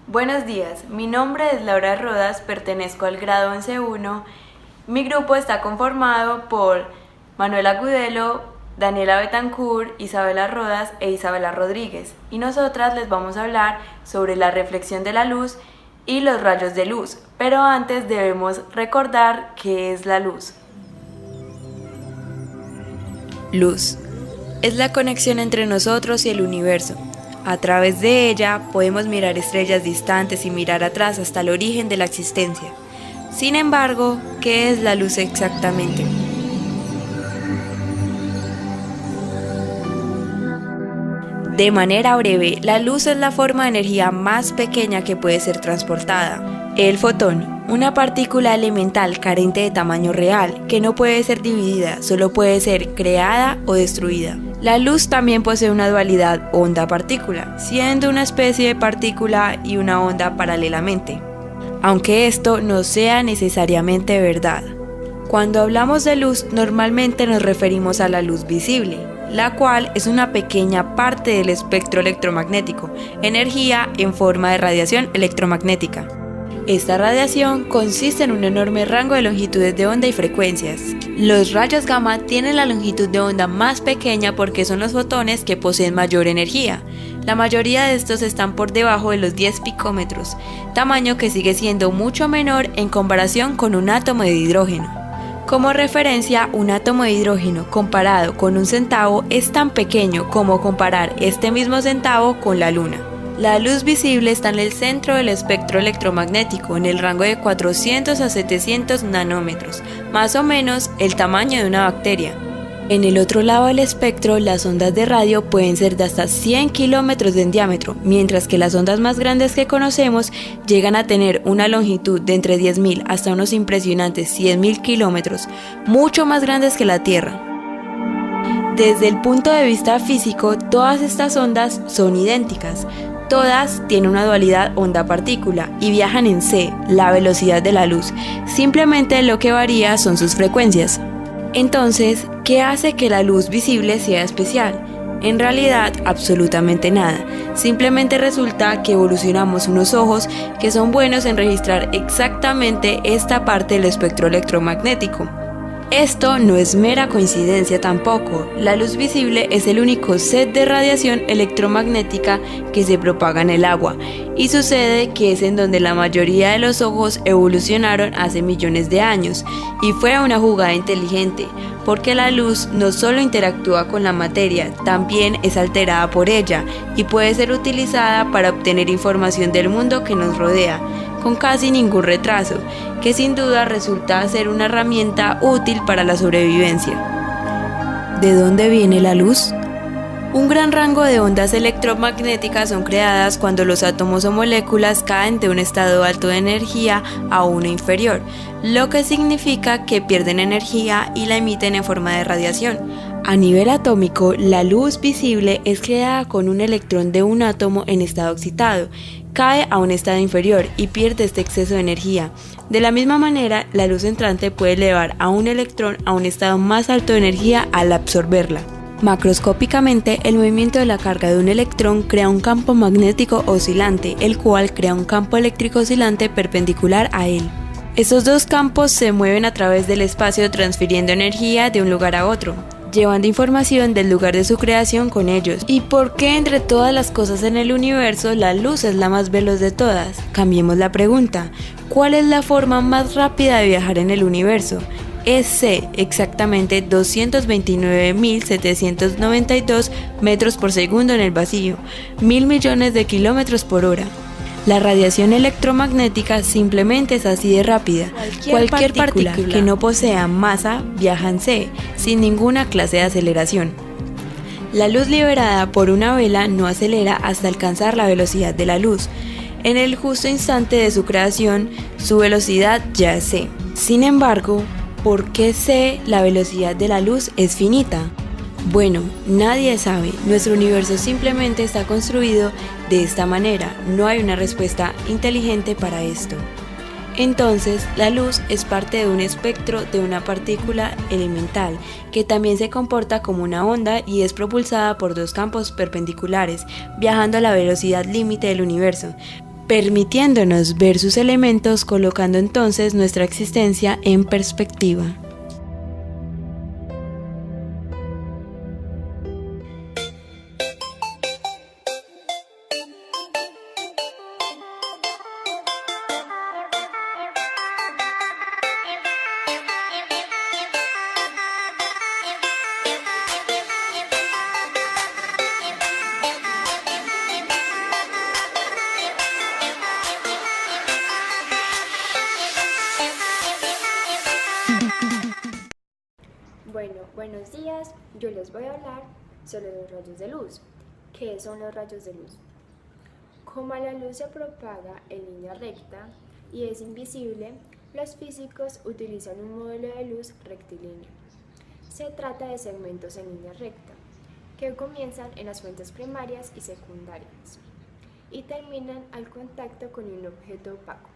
Buenos días, mi nombre es Laura Rodas, pertenezco al grado 11.1. Mi grupo está conformado por Manuela Gudelo, Daniela Betancourt, Isabela Rodas e Isabela Rodríguez, y nosotras les vamos a hablar sobre la reflexión de la luz y los rayos de luz, pero antes debemos recordar qué es la luz. Luz es la conexión entre nosotros y el universo. A través de ella podemos mirar estrellas distantes y mirar atrás hasta el origen de la existencia. Sin embargo, ¿qué es la luz exactamente? De manera breve, la luz es la forma de energía más pequeña que puede ser transportada. El fotón, una partícula elemental carente de tamaño real, que no puede ser dividida, solo puede ser creada o destruida. La luz también posee una dualidad onda-partícula, siendo una especie de partícula y una onda paralelamente, aunque esto no sea necesariamente verdad. Cuando hablamos de luz, normalmente nos referimos a la luz visible, la cual es una pequeña parte del espectro electromagnético, energía en forma de radiación electromagnética. Esta radiación consiste en un enorme rango de longitudes de onda y frecuencias. Los rayos gamma tienen la longitud de onda más pequeña porque son los fotones que poseen mayor energía. La mayoría de estos están por debajo de los 10 picómetros, tamaño que sigue siendo mucho menor en comparación con un átomo de hidrógeno. Como referencia, un átomo de hidrógeno comparado con un centavo es tan pequeño como comparar este mismo centavo con la luna. La luz visible está en el centro del espectro electromagnético, en el rango de 400 a 700 nanómetros, más o menos el tamaño de una bacteria. En el otro lado del espectro, las ondas de radio pueden ser de hasta 100 kilómetros en diámetro, mientras que las ondas más grandes que conocemos llegan a tener una longitud de entre 10.000 hasta unos impresionantes 100.000 kilómetros, mucho más grandes que la Tierra. Desde el punto de vista físico, todas estas ondas son idénticas. Todas tienen una dualidad onda-partícula y viajan en c, la velocidad de la luz. Simplemente lo que varía son sus frecuencias. Entonces, ¿qué hace que la luz visible sea especial? En realidad, absolutamente nada. Simplemente resulta que evolucionamos unos ojos que son buenos en registrar exactamente esta parte del espectro electromagnético. Esto no es mera coincidencia tampoco. La luz visible es el único set de radiación electromagnética que se propaga en el agua, y sucede que es en donde la mayoría de los ojos evolucionaron hace millones de años, y fue una jugada inteligente, porque la luz no solo interactúa con la materia, también es alterada por ella, y puede ser utilizada para obtener información del mundo que nos rodea, con casi ningún retraso, que sin duda resulta ser una herramienta útil para la sobrevivencia. ¿De dónde viene la luz? Un gran rango de ondas electromagnéticas son creadas cuando los átomos o moléculas caen de un estado alto de energía a uno inferior, lo que significa que pierden energía y la emiten en forma de radiación. A nivel atómico, la luz visible es creada con un electrón de un átomo en estado excitado, cae a un estado inferior y pierde este exceso de energía. De la misma manera, la luz entrante puede elevar a un electrón a un estado más alto de energía al absorberla. Macroscópicamente, el movimiento de la carga de un electrón crea un campo magnético oscilante, el cual crea un campo eléctrico oscilante perpendicular a él. Estos dos campos se mueven a través del espacio transfiriendo energía de un lugar a otro, llevando información del lugar de su creación con ellos. ¿Y por qué entre todas las cosas en el universo la luz es la más veloz de todas? Cambiemos la pregunta. ¿Cuál es la forma más rápida de viajar en el universo? Es c, exactamente 229.792 metros por segundo en el vacío, 1.000 millones de kilómetros por hora. La radiación electromagnética simplemente es así de rápida. Cualquier partícula que no posea masa viaja en c, sin ninguna clase de aceleración. La luz liberada por una vela no acelera hasta alcanzar la velocidad de la luz. En el justo instante de su creación, su velocidad ya es c. Sin embargo, ¿por qué c, la velocidad de la luz, es finita? Bueno, nadie sabe, nuestro universo simplemente está construido de esta manera, no hay una respuesta inteligente para esto. Entonces, la luz es parte de un espectro de una partícula elemental, que también se comporta como una onda y es propulsada por dos campos perpendiculares, viajando a la velocidad límite del universo. permitiéndonos ver sus elementos, colocando entonces nuestra existencia en perspectiva. Bueno, buenos días. Yo les voy a hablar sobre los rayos de luz. ¿Qué son los rayos de luz? Como la luz se propaga en línea recta y es invisible, los físicos utilizan un modelo de luz rectilíneo. Se trata de segmentos en línea recta, que comienzan en las fuentes primarias y secundarias y terminan al contacto con un objeto opaco.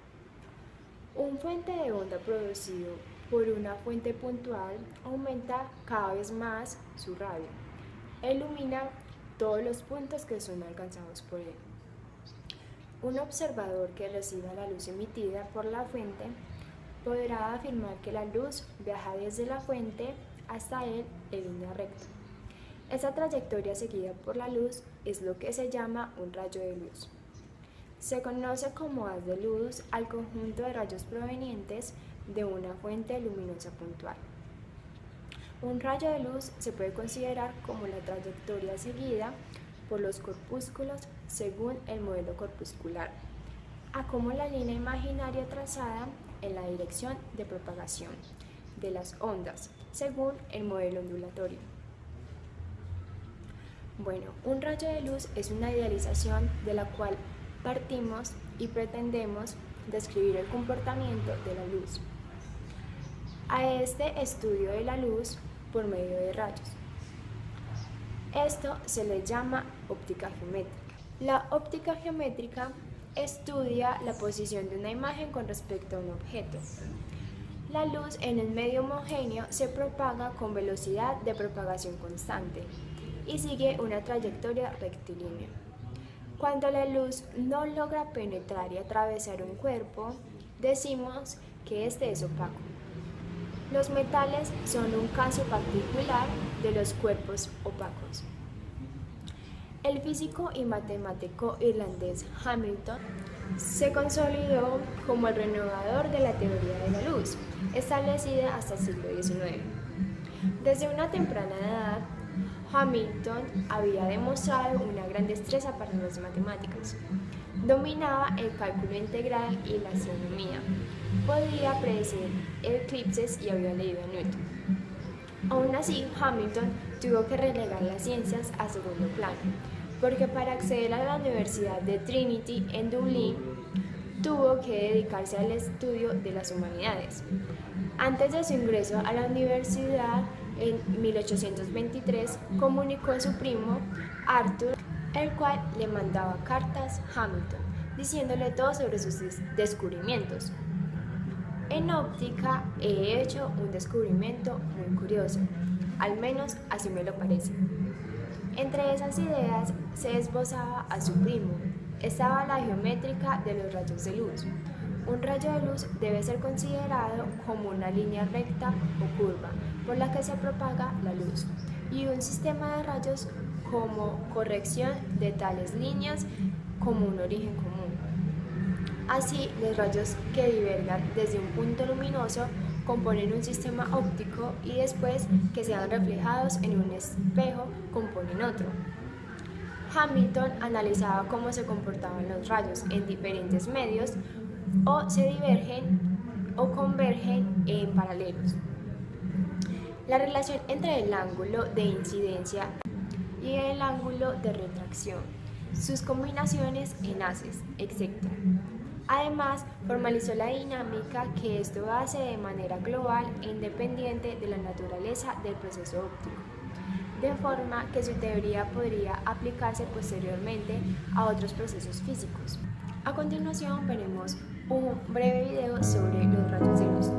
Un fuente de onda producido por una fuente puntual aumenta cada vez más su radio e ilumina todos los puntos que son alcanzados por él. Un observador que reciba la luz emitida por la fuente podrá afirmar que la luz viaja desde la fuente hasta él en línea recta. Esa trayectoria seguida por la luz es lo que se llama un rayo de luz. Se conoce como haz de luz al conjunto de rayos provenientes de una fuente luminosa puntual. Un rayo de luz se puede considerar como la trayectoria seguida por los corpúsculos según el modelo corpuscular, a como la línea imaginaria trazada en la dirección de propagación de las ondas según el modelo ondulatorio. Bueno, un rayo de luz es una idealización de la cual partimos y pretendemos describir el comportamiento de la luz. A este estudio de la luz por medio de rayos. Esto se le llama óptica geométrica. La óptica geométrica estudia la posición de una imagen con respecto a un objeto. La luz en el medio homogéneo se propaga con velocidad de propagación constante y sigue una trayectoria rectilínea. Cuando la luz no logra penetrar y atravesar un cuerpo, decimos que este es opaco. Los metales son un caso particular de los cuerpos opacos. El físico y matemático irlandés Hamilton se consolidó como el renovador de la teoría de la luz, establecida hasta el siglo XIX. Desde una temprana edad, Hamilton había demostrado una gran destreza para las matemáticas. Dominaba el cálculo integral y la astronomía. Podía predecir eclipses y había leído a Newton. Aún así, Hamilton tuvo que relegar las ciencias a segundo plano, porque para acceder a la Universidad de Trinity en Dublín, tuvo que dedicarse al estudio de las humanidades. Antes de su ingreso a la universidad, en 1823, comunicó a su primo Arthur, el cual le mandaba cartas a Hamilton, diciéndole todo sobre sus descubrimientos. En óptica he hecho un descubrimiento muy curioso, al menos así me lo parece. Entre esas ideas se esbozaba a su primo, estaba la geométrica de los rayos de luz. Un rayo de luz debe ser considerado como una línea recta o curva por la que se propaga la luz y un sistema de rayos como corrección de tales líneas como un origen común. Así, los rayos que divergan desde un punto luminoso componen un sistema óptico y después que sean reflejados en un espejo componen otro. Hamilton analizaba cómo se comportaban los rayos en diferentes medios o se divergen o convergen en paralelos. La relación entre el ángulo de incidencia y el ángulo de refracción, sus combinaciones en haces, etc. Además, formalizó la dinámica que esto hace de manera global e independiente de la naturaleza del proceso óptico, de forma que su teoría podría aplicarse posteriormente a otros procesos físicos. A continuación veremos un breve video sobre los rayos de luz.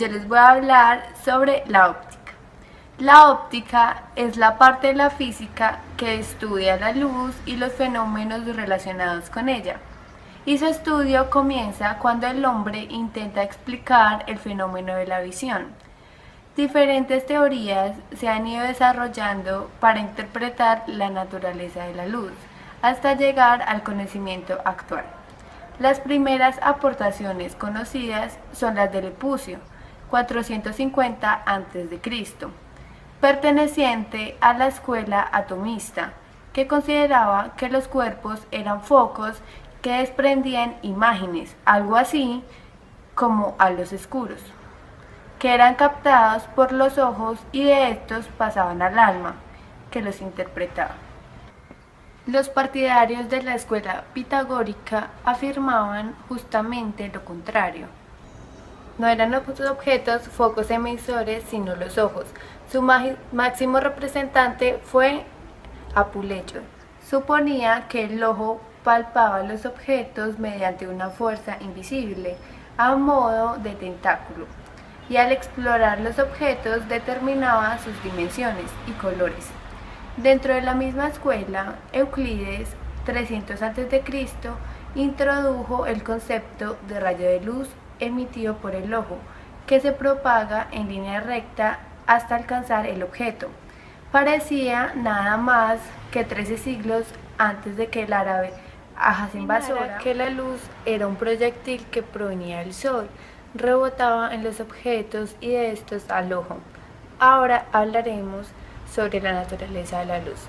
yo les voy a hablar sobre la óptica. La óptica es la parte de la física que estudia la luz y los fenómenos relacionados con ella. Y su estudio comienza cuando el hombre intenta explicar el fenómeno de la visión. Diferentes teorías se han ido desarrollando para interpretar la naturaleza de la luz, hasta llegar al conocimiento actual. Las primeras aportaciones conocidas son las de Lepucio, 450 a.C., perteneciente a la escuela atomista, que consideraba que los cuerpos eran focos que desprendían imágenes, algo así como halos oscuros, que eran captados por los ojos y de estos pasaban al alma, que los interpretaba. Los partidarios de la escuela pitagórica afirmaban justamente lo contrario. No eran los objetos focos emisores, sino los ojos. Su máximo representante fue Apuleyo. Suponía que el ojo palpaba los objetos mediante una fuerza invisible, a modo de tentáculo, y al explorar los objetos determinaba sus dimensiones y colores. Dentro de la misma escuela, Euclides, 300 a.C., introdujo el concepto de rayo de luz emitido por el ojo, que se propaga en línea recta hasta alcanzar el objeto. Parecía nada más que 13 siglos antes de que el árabe Hasan Basora que la luz era un proyectil que provenía del sol, rebotaba en los objetos y de estos al ojo. Ahora hablaremos sobre la naturaleza de la luz.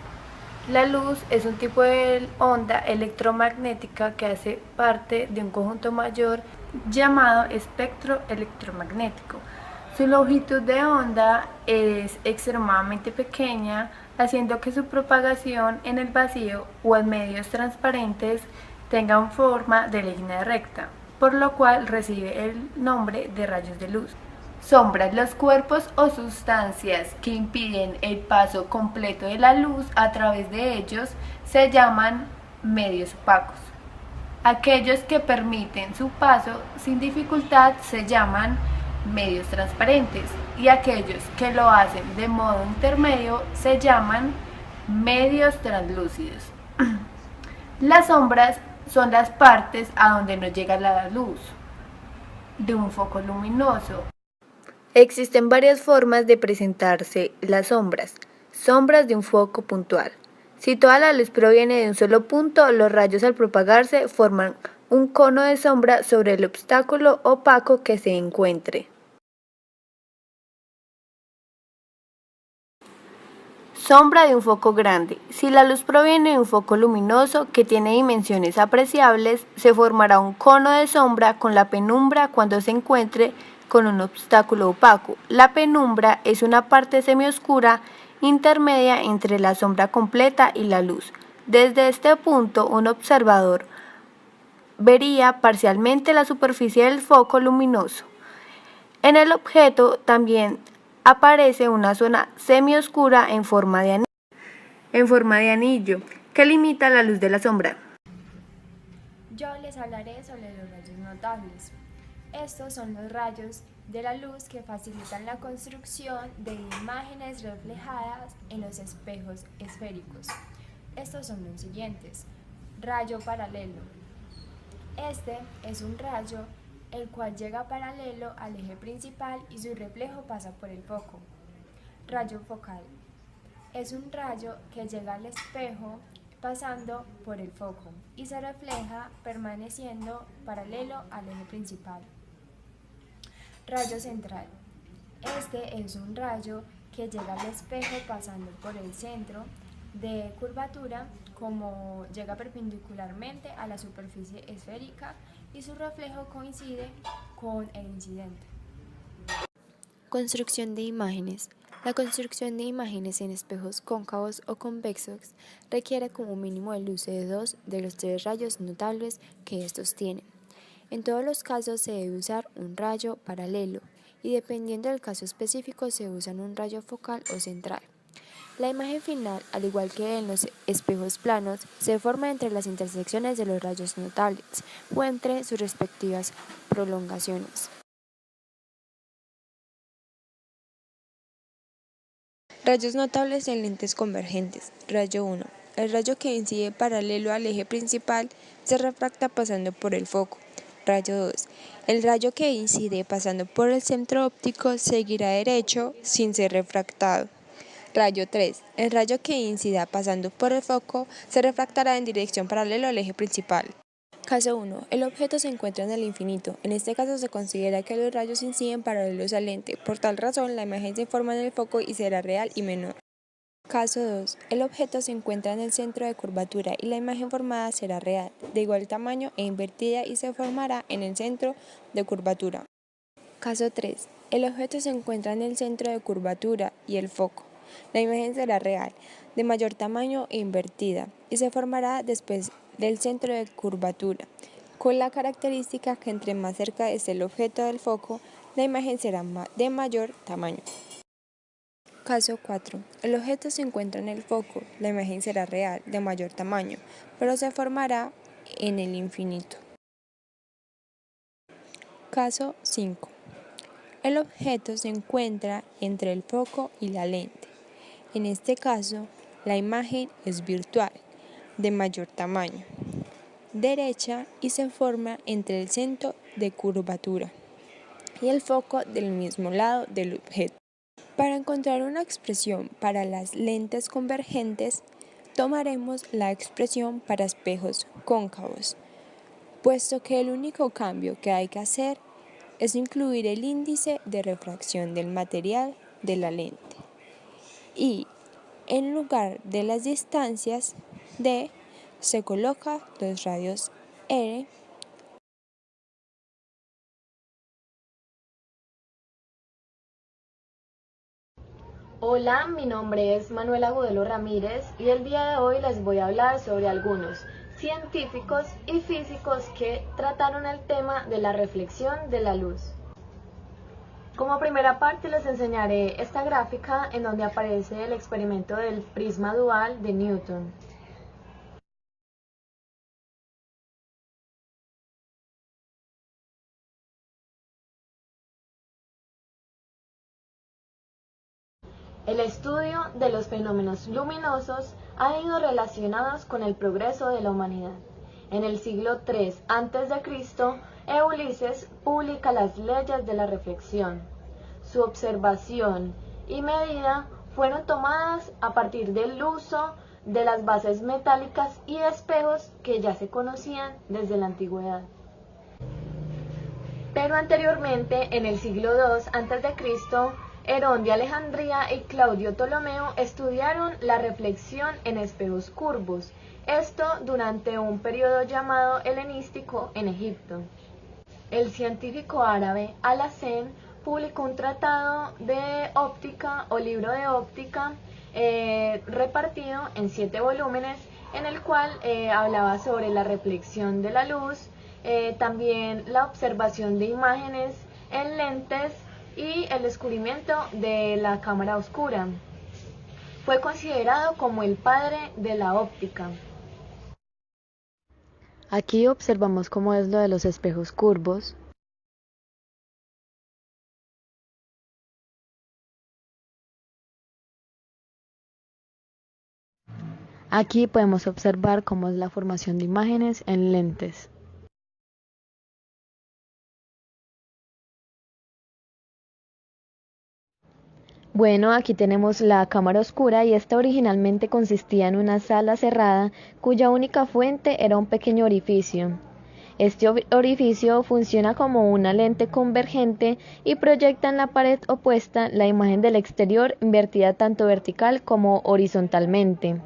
La luz es un tipo de onda electromagnética que hace parte de un conjunto mayor llamado espectro electromagnético. Su longitud de onda es extremadamente pequeña, haciendo que su propagación en el vacío o en medios transparentes tenga forma de línea recta, por lo cual recibe el nombre de rayos de luz. Sombras: los cuerpos o sustancias que impiden el paso completo de la luz a través de ellos se llaman medios opacos. Aquellos que permiten su paso sin dificultad se llaman medios transparentes, y aquellos que lo hacen de modo intermedio se llaman medios translúcidos. Las sombras son las partes a donde no llega la luz de un foco luminoso. Existen varias formas de presentarse las sombras. Sombras de un foco puntual. Si toda la luz proviene de un solo punto, los rayos al propagarse forman un cono de sombra sobre el obstáculo opaco que se encuentre. Sombra de un foco grande. Si la luz proviene de un foco luminoso que tiene dimensiones apreciables, se formará un cono de sombra con la penumbra cuando se encuentre con un obstáculo opaco. La penumbra es una parte semioscura intermedia entre la sombra completa y la luz. Desde este punto, un observador vería parcialmente la superficie del foco luminoso. En el objeto también aparece una zona semioscura en forma de anillo que limita la luz de la sombra. Yo les hablaré sobre los rayos notables. Estos son los rayos de la luz que facilitan la construcción de imágenes reflejadas en los espejos esféricos. Estos son los siguientes. Rayo paralelo. Este es un rayo el cual llega paralelo al eje principal y su reflejo pasa por el foco. Rayo focal. Es un rayo que llega al espejo pasando por el foco y se refleja permaneciendo paralelo al eje principal. Rayo central. Este es un rayo que llega al espejo pasando por el centro de curvatura, como llega perpendicularmente a la superficie esférica y su reflejo coincide con el incidente. Construcción de imágenes. La construcción de imágenes en espejos cóncavos o convexos requiere como mínimo el uso de 2 de los 3 rayos notables que estos tienen. En todos los casos se debe usar un rayo paralelo y dependiendo del caso específico se usa un rayo focal o central. La imagen final, al igual que en los espejos planos, se forma entre las intersecciones de los rayos notables o entre sus respectivas prolongaciones. Rayos notables en lentes convergentes. Rayo 1. El rayo que incide paralelo al eje principal se refracta pasando por el foco. Rayo 2. El rayo que incide pasando por el centro óptico seguirá derecho sin ser refractado. Rayo 3. El rayo que incida pasando por el foco se refractará en dirección paralela al eje principal. Caso 1. El objeto se encuentra en el infinito. En este caso se considera que los rayos inciden paralelos al lente. Por tal razón, la imagen se forma en el foco y será real y menor. Caso 2. El objeto se encuentra en el centro de curvatura y la imagen formada será real, de igual tamaño e invertida y se formará en el centro de curvatura. Caso 3. El objeto se encuentra en el centro de curvatura y el foco. La imagen será real, de mayor tamaño e invertida, y se formará después del centro de curvatura, con la característica que entre más cerca esté el objeto del foco, la imagen será de mayor tamaño. Caso 4. El objeto se encuentra en el foco, la imagen será real, de mayor tamaño, pero se formará en el infinito. Caso 5. El objeto se encuentra entre el foco y la lente. En este caso, la imagen es virtual, de mayor tamaño, derecha y se forma entre el centro de curvatura y el foco del mismo lado del objeto. Para encontrar una expresión para las lentes convergentes, tomaremos la expresión para espejos cóncavos, puesto que el único cambio que hay que hacer es incluir el índice de refracción del material de la lente y en lugar de las distancias d se coloca los radios r. Hola, mi nombre es Manuela Agudelo Ramírez y el día de hoy les voy a hablar sobre algunos científicos y físicos que trataron el tema de la reflexión de la luz. Como primera parte les enseñaré esta gráfica en donde aparece el experimento del prisma dual de Newton. El estudio de los fenómenos luminosos ha ido relacionados con el progreso de la humanidad. En el siglo III a.C., Ulises publica las leyes de la reflexión. Su observación y medida fueron tomadas a partir del uso de las bases metálicas y espejos que ya se conocían desde la antigüedad. Pero anteriormente, en el siglo II a.C., Herón de Alejandría y Claudio Ptolomeo estudiaron la reflexión en espejos curvos, esto durante un periodo llamado helenístico en Egipto. El científico árabe Alhazen publicó un tratado de óptica o libro de óptica repartido en 7 volúmenes, en el cual hablaba sobre la reflexión de la luz, también la observación de imágenes en lentes y el descubrimiento de la cámara oscura. Fue considerado como el padre de la óptica. Aquí observamos cómo es lo de los espejos curvos. Aquí podemos observar cómo es la formación de imágenes en lentes. Bueno, aquí tenemos la cámara oscura y esta originalmente consistía en una sala cerrada cuya única fuente era un pequeño orificio. Este orificio funciona como una lente convergente y proyecta en la pared opuesta la imagen del exterior invertida tanto vertical como horizontalmente.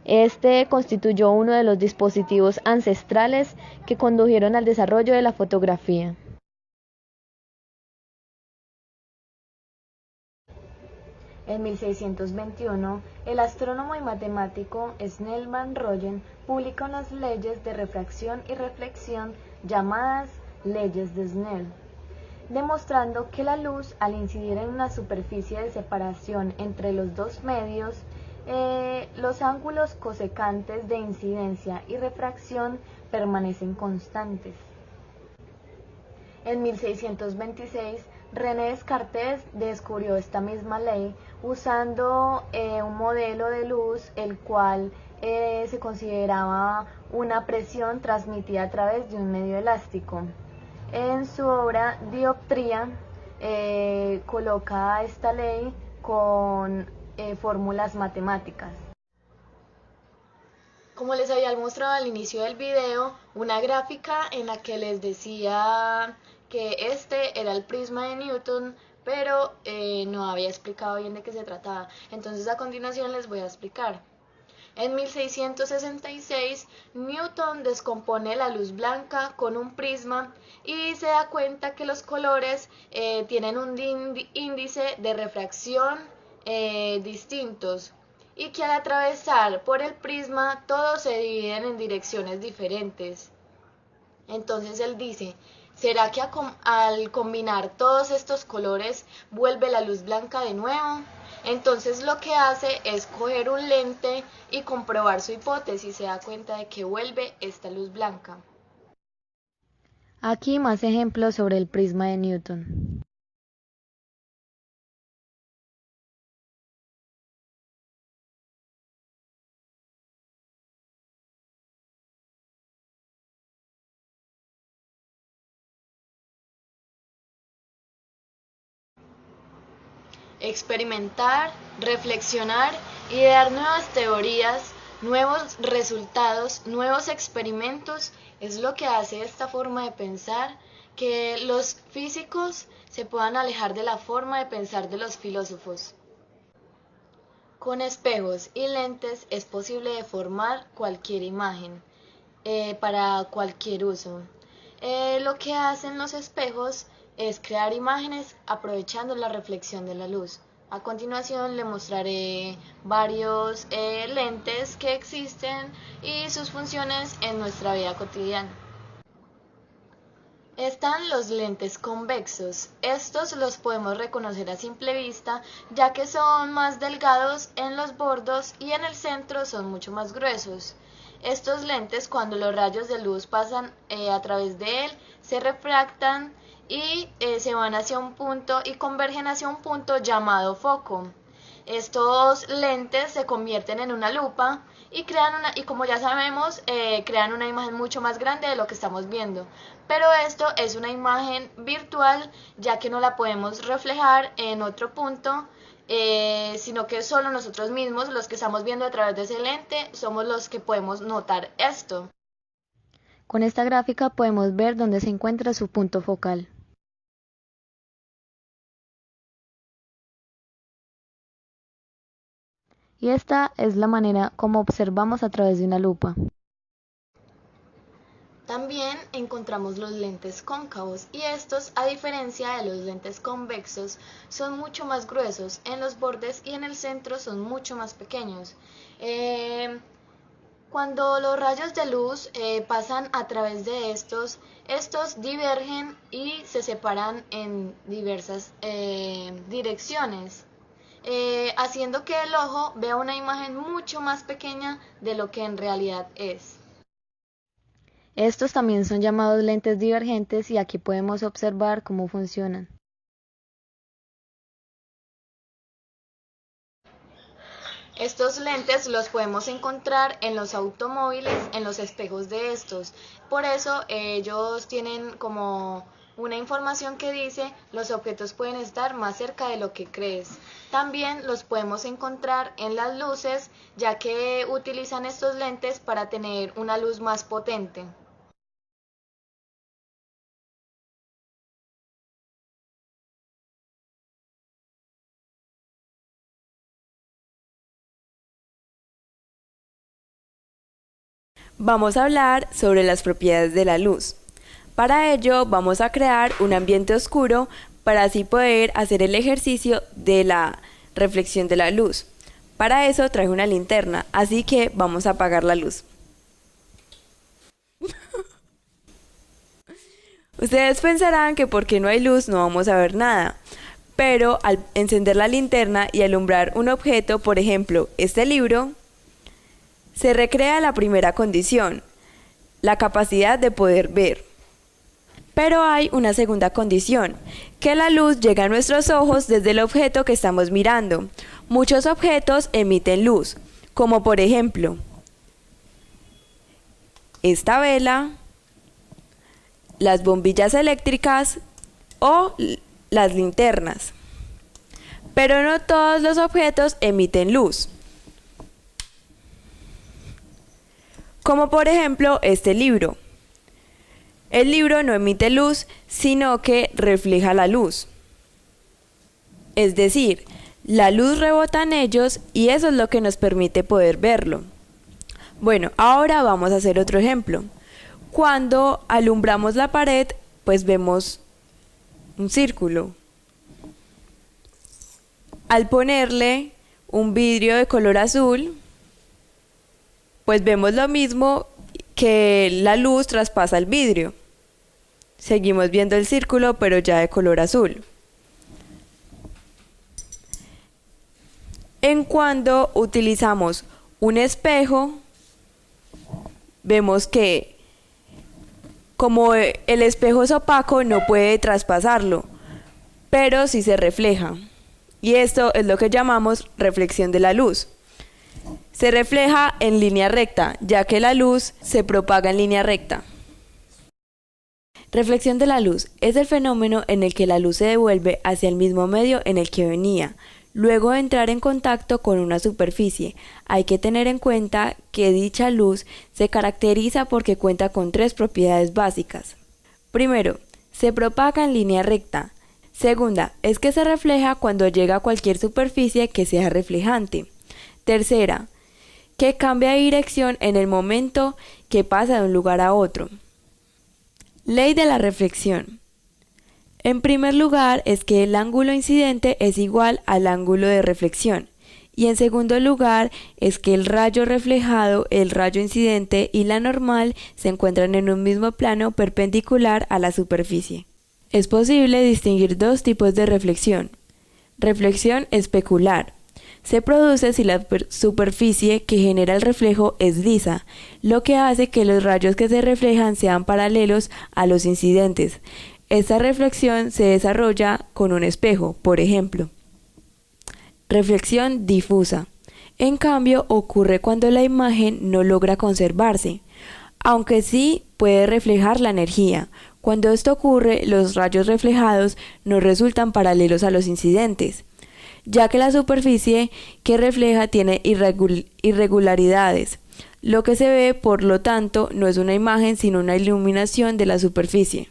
Este constituyó uno de los dispositivos ancestrales que condujeron al desarrollo de la fotografía. En 1621, el astrónomo y matemático Snell van Rooyen publica unas leyes de refracción y reflexión llamadas leyes de Snell, demostrando que la luz, al incidir en una superficie de separación entre los dos medios, los ángulos cosecantes de incidencia y refracción permanecen constantes. En 1626, René Descartes descubrió esta misma ley usando un modelo de luz, el cual se consideraba una presión transmitida a través de un medio elástico. En su obra Dioptría coloca esta ley con fórmulas matemáticas. Como les había mostrado al inicio del video, una gráfica en la que les decía que este era el prisma de Newton, pero no había explicado bien de qué se trataba. Entonces a continuación les voy a explicar. En 1666, Newton descompone la luz blanca con un prisma y se da cuenta que los colores tienen un índice de refracción distintos, y que al atravesar por el prisma todos se dividen en direcciones diferentes. Entonces él dice, ¿será que al combinar todos estos colores vuelve la luz blanca de nuevo? Entonces lo que hace es coger un lente y comprobar su hipótesis, y se da cuenta de que vuelve esta luz blanca. Aquí más ejemplos sobre el prisma de Newton. Experimentar, reflexionar y dar nuevas teorías, nuevos resultados, nuevos experimentos es lo que hace esta forma de pensar que los físicos se puedan alejar de la forma de pensar de los filósofos. Con espejos y lentes es posible deformar cualquier imagen para cualquier uso. Lo que hacen los espejos es crear imágenes aprovechando la reflexión de la luz. A continuación le mostraré varios lentes que existen y sus funciones en nuestra vida cotidiana. Están los lentes convexos. Estos los podemos reconocer a simple vista, ya que son más delgados en los bordos y en el centro son mucho más gruesos. Estos lentes, cuando los rayos de luz pasan a través de él, se refractan y se van hacia un punto y convergen hacia un punto llamado foco. Estos lentes se convierten en una lupa y como ya sabemos, crean una imagen mucho más grande de lo que estamos viendo. Pero esto es una imagen virtual, ya que no la podemos reflejar en otro punto, sino que solo nosotros mismos, los que estamos viendo a través de ese lente, somos los que podemos notar esto. Con esta gráfica podemos ver dónde se encuentra su punto focal. Y esta es la manera como observamos a través de una lupa. También encontramos los lentes cóncavos, y estos, a diferencia de los lentes convexos, son mucho más gruesos en los bordes y en el centro son mucho más pequeños. Cuando los rayos de luz pasan a través de estos divergen y se separan en diversas direcciones, haciendo que el ojo vea una imagen mucho más pequeña de lo que en realidad es. Estos también son llamados lentes divergentes, y aquí podemos observar cómo funcionan. Estos lentes los podemos encontrar en los automóviles, en los espejos de estos. Por eso ellos tienen como una información que dice: los objetos pueden estar más cerca de lo que crees. También los podemos encontrar en las luces, ya que utilizan estos lentes para tener una luz más potente. Vamos a hablar sobre las propiedades de la luz. Para ello vamos a crear un ambiente oscuro para así poder hacer el ejercicio de la reflexión de la luz. Para eso traje una linterna, así que vamos a apagar la luz. Ustedes pensarán que porque no hay luz no vamos a ver nada, pero al encender la linterna y alumbrar un objeto, por ejemplo, este libro, se recrea la primera condición, la capacidad de poder ver. Pero hay una segunda condición, que la luz llega a nuestros ojos desde el objeto que estamos mirando. Muchos objetos emiten luz, como por ejemplo, esta vela, las bombillas eléctricas o las linternas. Pero no todos los objetos emiten luz. Como por ejemplo este libro. El libro no emite luz, sino que refleja la luz. Es decir, la luz rebota en ellos y eso es lo que nos permite poder verlo. Bueno, ahora vamos a hacer otro ejemplo. Cuando alumbramos la pared, pues vemos un círculo. Al ponerle un vidrio de color azul, pues vemos lo mismo, que la luz traspasa el vidrio. Seguimos viendo el círculo, pero ya de color azul. En cuando utilizamos un espejo, vemos que como el espejo es opaco, no puede traspasarlo, pero sí se refleja. Y esto es lo que llamamos reflexión de la luz. Se refleja en línea recta, ya que la luz se propaga en línea recta. Reflexión de la luz es el fenómeno en el que la luz se devuelve hacia el mismo medio en el que venía, luego de entrar en contacto con una superficie. Hay que tener en cuenta que dicha luz se caracteriza porque cuenta con 3 propiedades básicas. Primero, se propaga en línea recta. Segunda, es que se refleja cuando llega a cualquier superficie que sea reflejante. Tercera, que cambia de dirección en el momento que pasa de un lugar a otro. Ley de la reflexión. En primer lugar, es que el ángulo incidente es igual al ángulo de reflexión. Y en segundo lugar, es que el rayo reflejado, el rayo incidente y la normal se encuentran en un mismo plano perpendicular a la superficie. Es posible distinguir 2 tipos de reflexión. Reflexión especular. Se produce si la superficie que genera el reflejo es lisa, lo que hace que los rayos que se reflejan sean paralelos a los incidentes. Esta reflexión se desarrolla con un espejo, por ejemplo. Reflexión difusa. En cambio, ocurre cuando la imagen no logra conservarse, aunque sí puede reflejar la energía. Cuando esto ocurre, los rayos reflejados no resultan paralelos a los incidentes, ya que la superficie que refleja tiene irregularidades. Lo que se ve, por lo tanto, no es una imagen sino una iluminación de la superficie.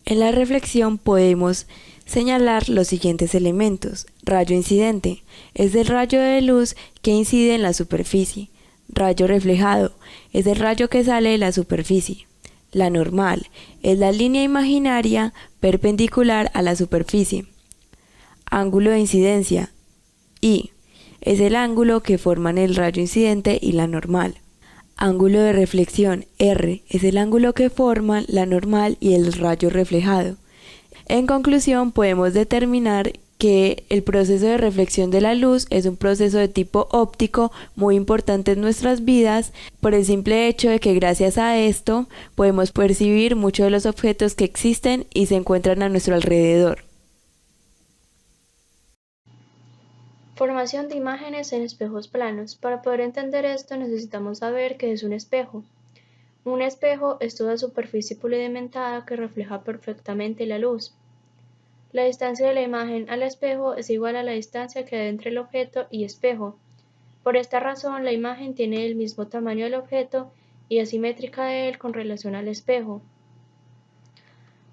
En la reflexión podemos señalar los siguientes elementos. Rayo incidente es el rayo de luz que incide en la superficie. Rayo reflejado es el rayo que sale de la superficie. La normal es la línea imaginaria perpendicular a la superficie. Ángulo de incidencia, I, es el ángulo que forman el rayo incidente y la normal. Ángulo de reflexión, R, es el ángulo que forman la normal y el rayo reflejado. En conclusión, podemos determinar que el proceso de reflexión de la luz es un proceso de tipo óptico muy importante en nuestras vidas, por el simple hecho de que gracias a esto podemos percibir muchos de los objetos que existen y se encuentran a nuestro alrededor. Formación de imágenes en espejos planos. Para poder entender esto necesitamos saber qué es un espejo. Un espejo es toda superficie polidimentada que refleja perfectamente la luz. La distancia de la imagen al espejo es igual a la distancia que hay entre el objeto y espejo. Por esta razón, la imagen tiene el mismo tamaño del objeto y es simétrica de él con relación al espejo.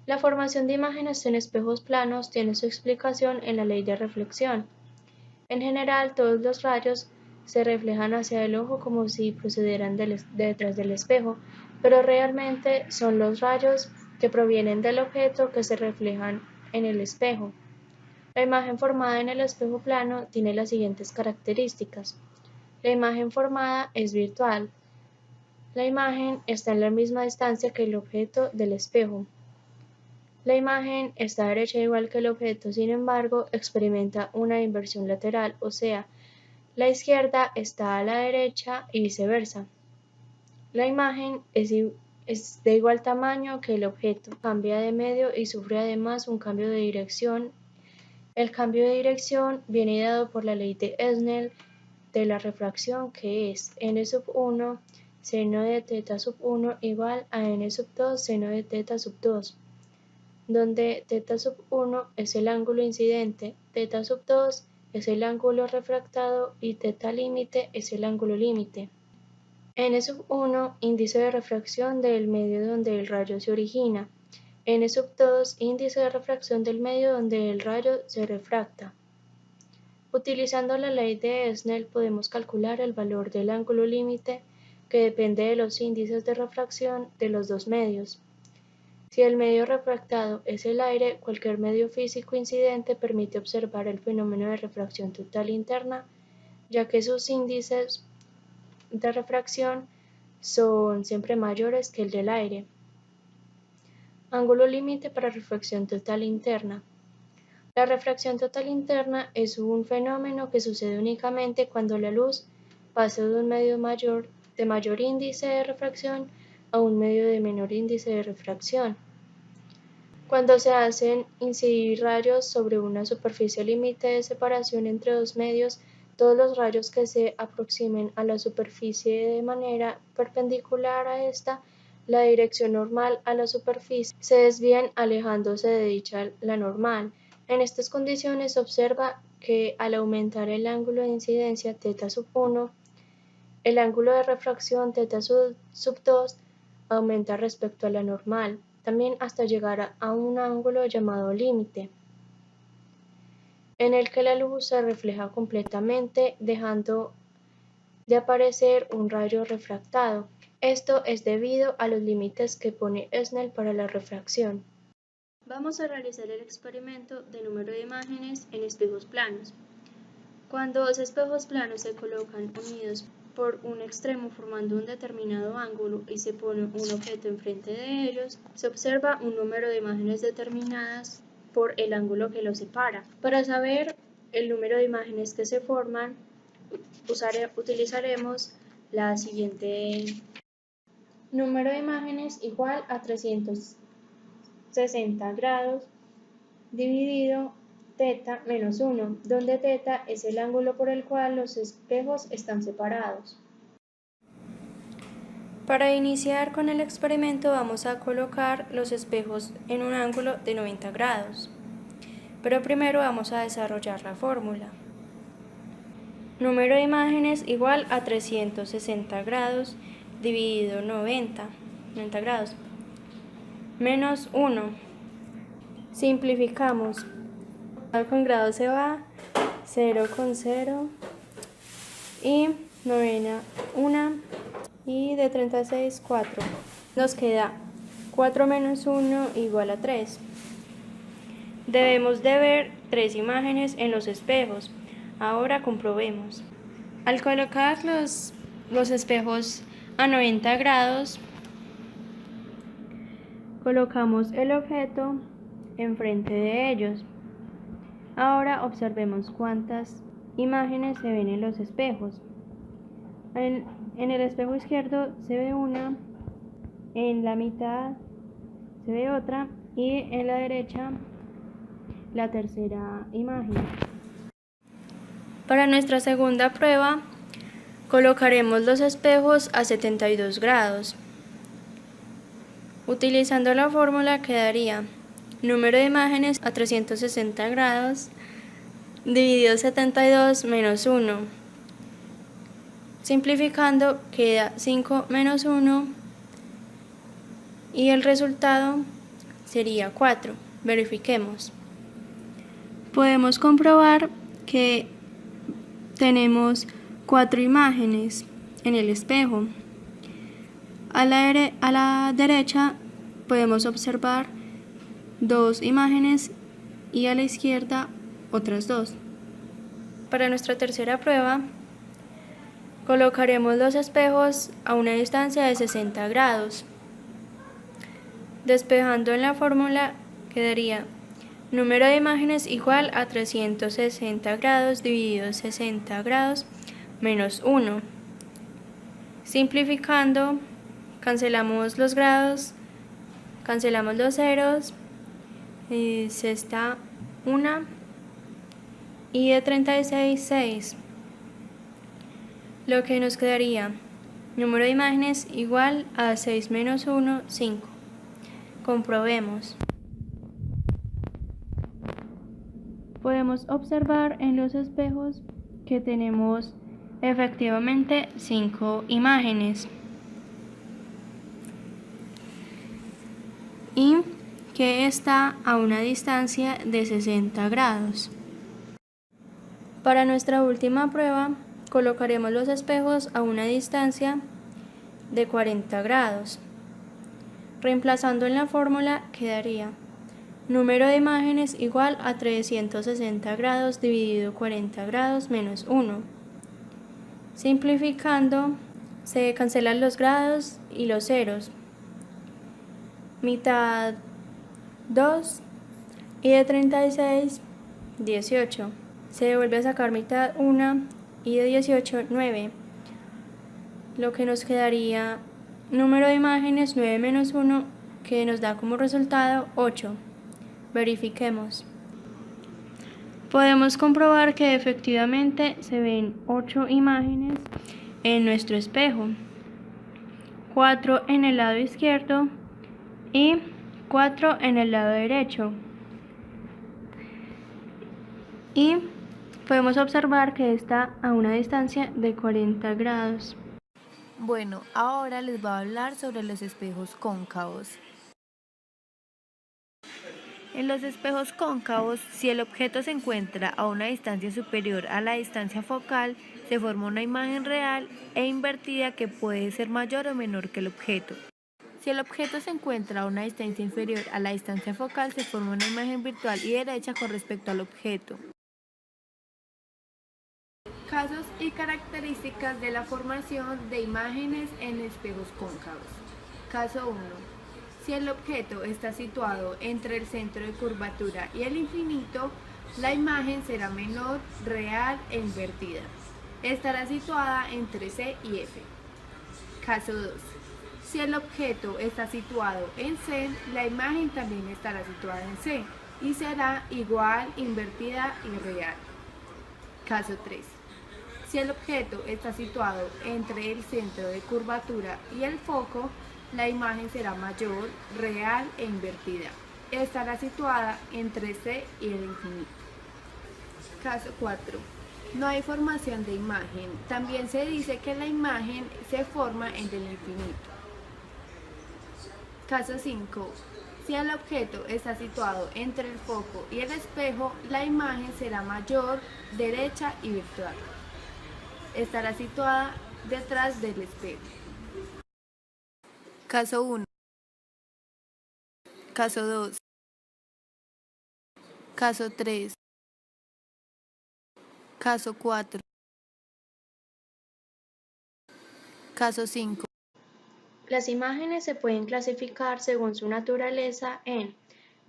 La formación de imágenes en espejos planos tiene su explicación en la ley de reflexión. En general, todos los rayos se reflejan hacia el ojo como si procedieran de detrás del espejo, pero realmente son los rayos que provienen del objeto que se reflejan en el espejo. La imagen formada en el espejo plano tiene las siguientes características. La imagen formada es virtual. La imagen está en la misma distancia que el objeto del espejo. La imagen está derecha igual que el objeto, sin embargo, experimenta una inversión lateral, o sea, la izquierda está a la derecha y viceversa. La imagen es es de igual tamaño que el objeto, cambia de medio y sufre además un cambio de dirección. El cambio de dirección viene dado por la ley de Snell de la refracción, que es n sub 1 seno de teta sub 1 igual a n sub 2 seno de teta sub 2, donde teta sub 1 es el ángulo incidente, teta sub 2 es el ángulo refractado y teta límite es el ángulo límite. N sub 1, índice de refracción del medio donde el rayo se origina. N sub 2, índice de refracción del medio donde el rayo se refracta. Utilizando la ley de Snell podemos calcular el valor del ángulo límite que depende de los índices de refracción de los dos medios. Si el medio refractado es el aire, cualquier medio físico incidente permite observar el fenómeno de refracción total interna, ya que sus índices de refracción son siempre mayores que el del aire. Ángulo límite para refracción total interna. La refracción total interna es un fenómeno que sucede únicamente cuando la luz pasa de un medio de mayor índice de refracción a un medio de menor índice de refracción. Cuando se hacen incidir rayos sobre una superficie límite de separación entre dos medios, todos los rayos que se aproximen a la superficie de manera perpendicular a esta, la dirección normal a la superficie, se desvían alejándose de dicha la normal. En estas condiciones se observa que al aumentar el ángulo de incidencia teta sub 1, el ángulo de refracción teta sub 2 aumenta respecto a la normal, también hasta llegar a un ángulo llamado límite, en el que la luz se refleja completamente, dejando de aparecer un rayo refractado. Esto es debido a los límites que pone Snell para la refracción. Vamos a realizar el experimento de número de imágenes en espejos planos. Cuando dos espejos planos se colocan unidos por un extremo formando un determinado ángulo y se pone un objeto enfrente de ellos, se observa un número de imágenes determinadas por el ángulo que los separa. Para saber el número de imágenes que se forman, utilizaremos la siguiente número de imágenes igual a 360 grados dividido teta menos 1, donde teta es el ángulo por el cual los espejos están separados. Para iniciar con el experimento vamos a colocar los espejos en un ángulo de 90 grados, pero primero vamos a desarrollar la fórmula. Número de imágenes igual a 360 grados dividido 90 grados menos 1. Simplificamos. Con grados se va, 0 con 0 y novena 1 y de 36 4. Nos queda 4 menos 1 igual a 3. Debemos de ver 3 imágenes en los espejos. Ahora comprobemos. Al colocar los espejos a 90 grados, colocamos el objeto enfrente de ellos. Ahora observemos cuántas imágenes se ven en los espejos. En el espejo izquierdo se ve una, en la mitad se ve otra y en la derecha la tercera imagen. Para nuestra segunda prueba, colocaremos los espejos a 72 grados. Utilizando la fórmula quedaría número de imágenes a 360 grados dividido 72 menos 1. Simplificando queda 5 menos 1 y el resultado sería 4. Verifiquemos. Podemos comprobar que tenemos 4 imágenes en el espejo. A la derecha podemos observar 2 imágenes y a la izquierda otras 2. Para nuestra tercera prueba, colocaremos los espejos a una distancia de 60 grados. Despejando en la fórmula quedaría número de imágenes igual a 360 grados dividido 60 grados menos 1. Simplificando Cancelamos los grados, cancelamos los ceros, sexta 1 y de 36, 6. Lo que nos quedaría, número de imágenes igual a 6 menos 1, 5. Comprobemos. Podemos observar en los espejos que tenemos efectivamente 5 imágenes y que está a una distancia de 60 grados. Para nuestra última prueba, colocaremos los espejos a una distancia de 40 grados. Reemplazando en la fórmula quedaría número de imágenes igual a 360 grados dividido 40 grados menos 1. Simplificando, se cancelan los grados y los ceros. Mitad 2 y de 36, 18. Se vuelve a sacar mitad 1 y de 18, 9. Lo que nos quedaría número de imágenes 9 menos 1, que nos da como resultado 8. Verifiquemos. Podemos comprobar que efectivamente se ven 8 imágenes en nuestro espejo, 4 en el lado izquierdo y 4 en el lado derecho. Y podemos observar que está a una distancia de 40 grados. Bueno, ahora les voy a hablar sobre los espejos cóncavos. En los espejos cóncavos, si el objeto se encuentra a una distancia superior a la distancia focal, se forma una imagen real e invertida que puede ser mayor o menor que el objeto. Si el objeto se encuentra a una distancia inferior a la distancia focal, se forma una imagen virtual y derecha con respecto al objeto. Casos y características de la formación de imágenes en espejos cóncavos. Caso 1. Si el objeto está situado entre el centro de curvatura y el infinito, la imagen será menor, real e invertida. Estará situada entre C y F. Caso 2. Si el objeto está situado en C, la imagen también estará situada en C y será igual, invertida y real. Caso 3. Si el objeto está situado entre el centro de curvatura y el foco, la imagen será mayor, real e invertida. Estará situada entre C y el infinito. Caso 4. No hay formación de imagen. También se dice que la imagen se forma en el infinito. Caso 5. Si el objeto está situado entre el foco y el espejo, la imagen será mayor, derecha y virtual. Estará situada detrás del espejo. Caso 1. Caso 2. Caso 3. Caso 4. Caso 5. Las imágenes se pueden clasificar según su naturaleza en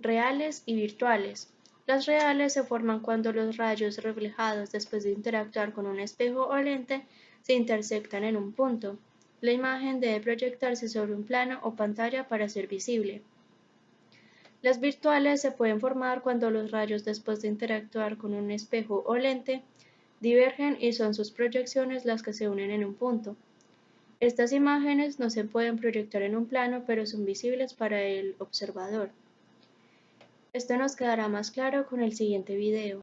reales y virtuales. Las reales se forman cuando los rayos reflejados después de interactuar con un espejo o lente se intersectan en un punto. La imagen debe proyectarse sobre un plano o pantalla para ser visible. Las virtuales se pueden formar cuando los rayos después de interactuar con un espejo o lente divergen y son sus proyecciones las que se unen en un punto. Estas imágenes no se pueden proyectar en un plano, pero son visibles para el observador. Esto nos quedará más claro con el siguiente video.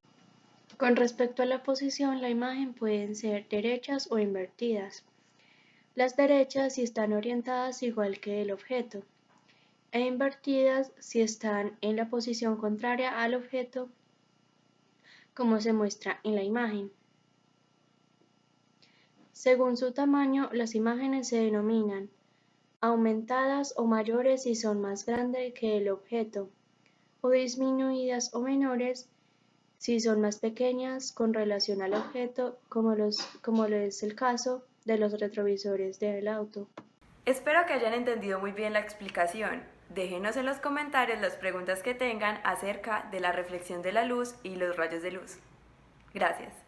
Con respecto a la posición, la imagen pueden ser derechas o invertidas. Las derechas si están orientadas igual que el objeto, e invertidas si están en la posición contraria al objeto, como se muestra en la imagen. Según su tamaño, las imágenes se denominan aumentadas o mayores si son más grandes que el objeto, o disminuidas o menores si son más pequeñas con relación al objeto, como lo es el caso de los retrovisores del auto. Espero que hayan entendido muy bien la explicación. Déjenos en los comentarios las preguntas que tengan acerca de la reflexión de la luz y los rayos de luz. Gracias.